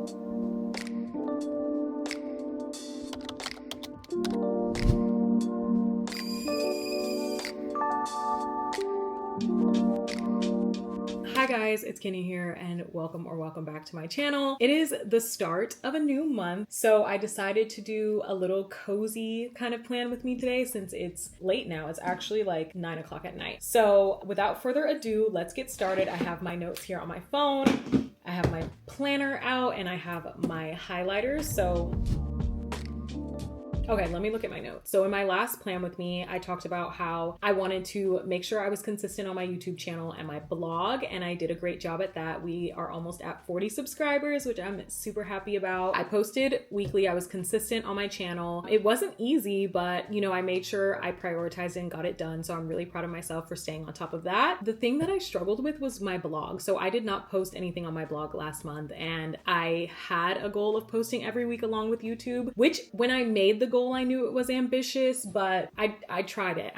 Hi guys, it's Kenny here and welcome back to my channel. It is the start of a new month, so I decided to do a little cozy kind of plan with me today since it's late now. It's actually like 9 o'clock at night. So without further ado, let's get started. I have my notes here on my phone. I have my planner out and I have my highlighters. Okay, let me look at my notes. So in my last plan with me, I talked about how I wanted to make sure I was consistent on my YouTube channel and my blog, and I did a great job at that. We are almost at 40 subscribers, which I'm super happy about. I posted weekly. I was consistent on my channel. It wasn't easy, but you know, I made sure I prioritized and got it done. So I'm really proud of myself for staying on top of that. The thing that I struggled with was my blog. So I did not post anything on my blog last month, and I had a goal of posting every week along with YouTube, which when I made the goal, I knew it was ambitious, but I tried it.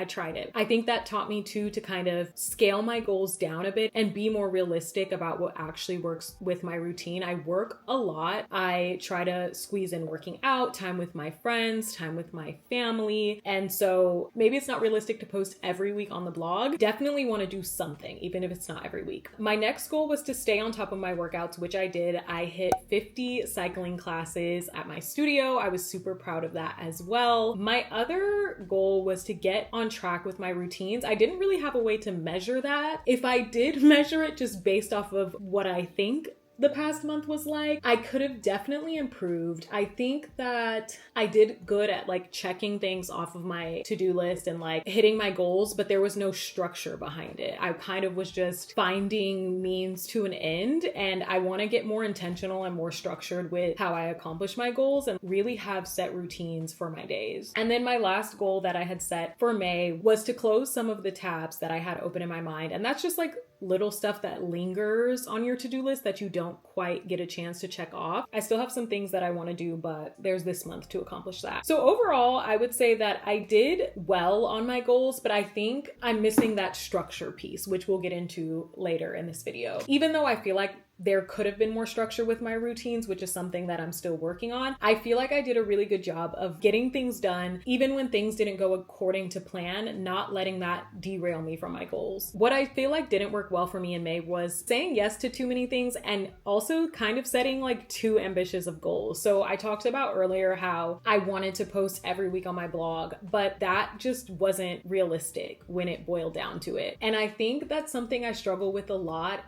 I think that taught me to kind of scale my goals down a bit and be more realistic about what actually works with my routine. I work a lot. I try to squeeze in working out, time with my friends, time with my family. And so maybe it's not realistic to post every week on the blog. Definitely want to do something, even if it's not every week. My next goal was to stay on top of my workouts, which I did. I hit 50 cycling classes at my studio. I was super proud of that as well. My other goal was to get on track with my routines. I didn't really have a way to measure that. If I did measure it just based off of what I think the past month was like, I could have definitely improved. I think that I did good at like checking things off of my to-do list and like hitting my goals, but there was no structure behind it. I kind of was just finding means to an end, and I want to get more intentional and more structured with how I accomplish my goals and really have set routines for my days. And then my last goal that I had set for May was to close some of the tabs that I had open in my mind. And that's just like little stuff that lingers on your to-do list that you don't quite get a chance to check off. I still have some things that I want to do, but there's this month to accomplish that. So overall, I would say that I did well on my goals, but I think I'm missing that structure piece, which we'll get into later in this video. Even though I feel like there could have been more structure with my routines, which is something that I'm still working on, I feel like I did a really good job of getting things done, even when things didn't go according to plan, not letting that derail me from my goals. What I feel like didn't work well for me in May was saying yes to too many things and also kind of setting like too ambitious of goals. So I talked about earlier how I wanted to post every week on my blog, but that just wasn't realistic when it boiled down to it. And I think that's something I struggle with a lot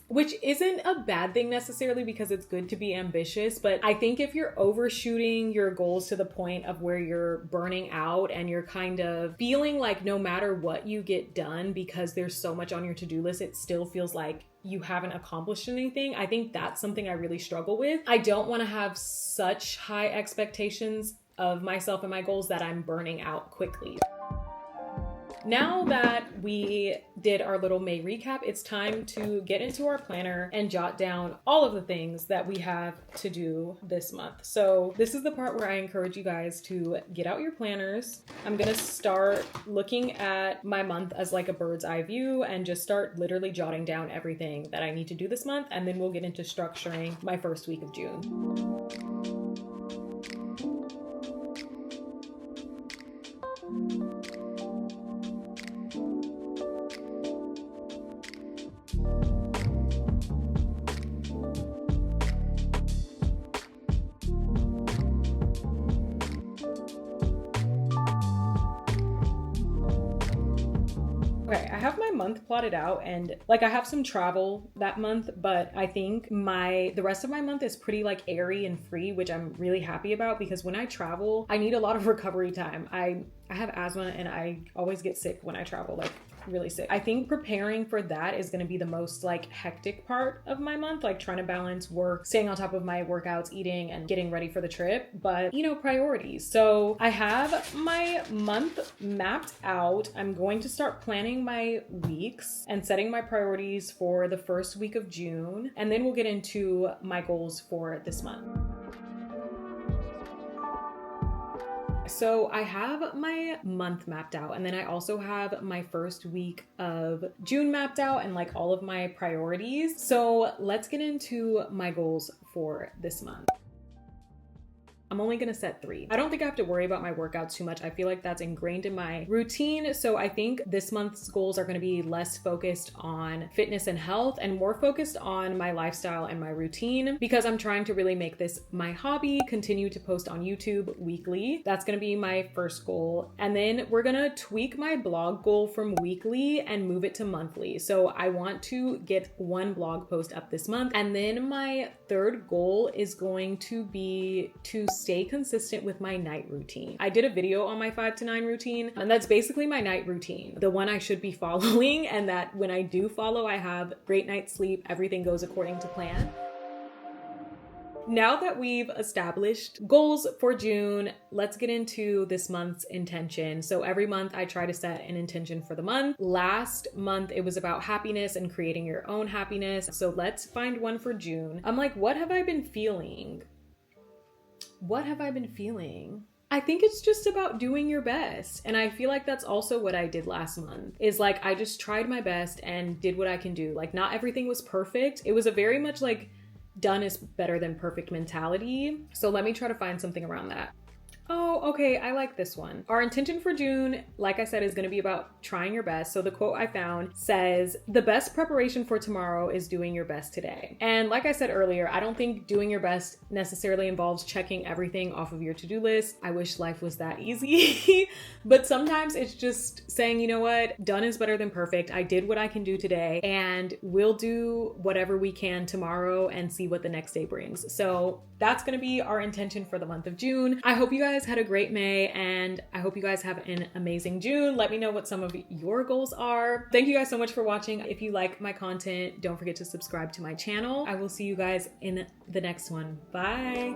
which isn't a bad thing necessarily because it's good to be ambitious, but I think if you're overshooting your goals to the point of where you're burning out and you're kind of feeling like no matter what you get done because there's so much on your to-do list, it still feels like you haven't accomplished anything. I think that's something I really struggle with. I don't want to have such high expectations of myself and my goals that I'm burning out quickly. Now that we did our little May recap, it's time to get into our planner and jot down all of the things that we have to do this month. So this is the part where I encourage you guys to get out your planners. I'm gonna start looking at my month as like a bird's eye view and just start literally jotting down everything that I need to do this month, and then we'll get into structuring my first week of June. Okay, I have my month plotted out, and like I have some travel that month, but I think the rest of my month is pretty like airy and free, which I'm really happy about because when I travel, I need a lot of recovery time. I have asthma and I always get sick when I travel, like really sick. I think preparing for that is going to be the most like hectic part of my month, like trying to balance work, staying on top of my workouts, eating, and getting ready for the trip, but you know, priorities. So I have my month mapped out. I'm going to start planning my weeks and setting my priorities for the first week of June, and then we'll get into my goals for this month. So I have my month mapped out, and then I also have my first week of June mapped out and like all of my priorities. So let's get into my goals for this month. I'm only gonna set 3. I don't think I have to worry about my workouts too much. I feel like that's ingrained in my routine. So I think this month's goals are gonna be less focused on fitness and health and more focused on my lifestyle and my routine, because I'm trying to really make this my hobby, continue to post on YouTube weekly. That's gonna be my first goal. And then we're gonna tweak my blog goal from weekly and move it to monthly. So I want to get 1 blog post up this month. And then my third goal is going to be to stay consistent with my night routine. I did a video on my 5 to 9 routine, and that's basically my night routine, the one I should be following, and that when I do follow, I have great night's sleep, everything goes according to plan. Now that we've established goals for June, let's get into this month's intention. So every month I try to set an intention for the month. Last month it was about happiness and creating your own happiness. So let's find one for June. I'm like, what have I been feeling? What have I been feeling? I think it's just about doing your best. And I feel like that's also what I did last month, is like, I just tried my best and did what I can do. Like, not everything was perfect. It was a very much like done is better than perfect mentality. So let me try to find something around that. Oh, okay, I like this one. Our intention for June, like I said, is gonna be about trying your best. So the quote I found says, "The best preparation for tomorrow is doing your best today." And like I said earlier, I don't think doing your best necessarily involves checking everything off of your to-do list. I wish life was that easy. But sometimes it's just saying, you know what, done is better than perfect. I did what I can do today, and we'll do whatever we can tomorrow and see what the next day brings. So that's gonna be our intention for the month of June. I hope you guys had a great May, and I hope you guys have an amazing June. Let me know what some of your goals are. Thank you guys so much for watching. If you like my content, don't forget to subscribe to my channel. I will see you guys in the next one. Bye.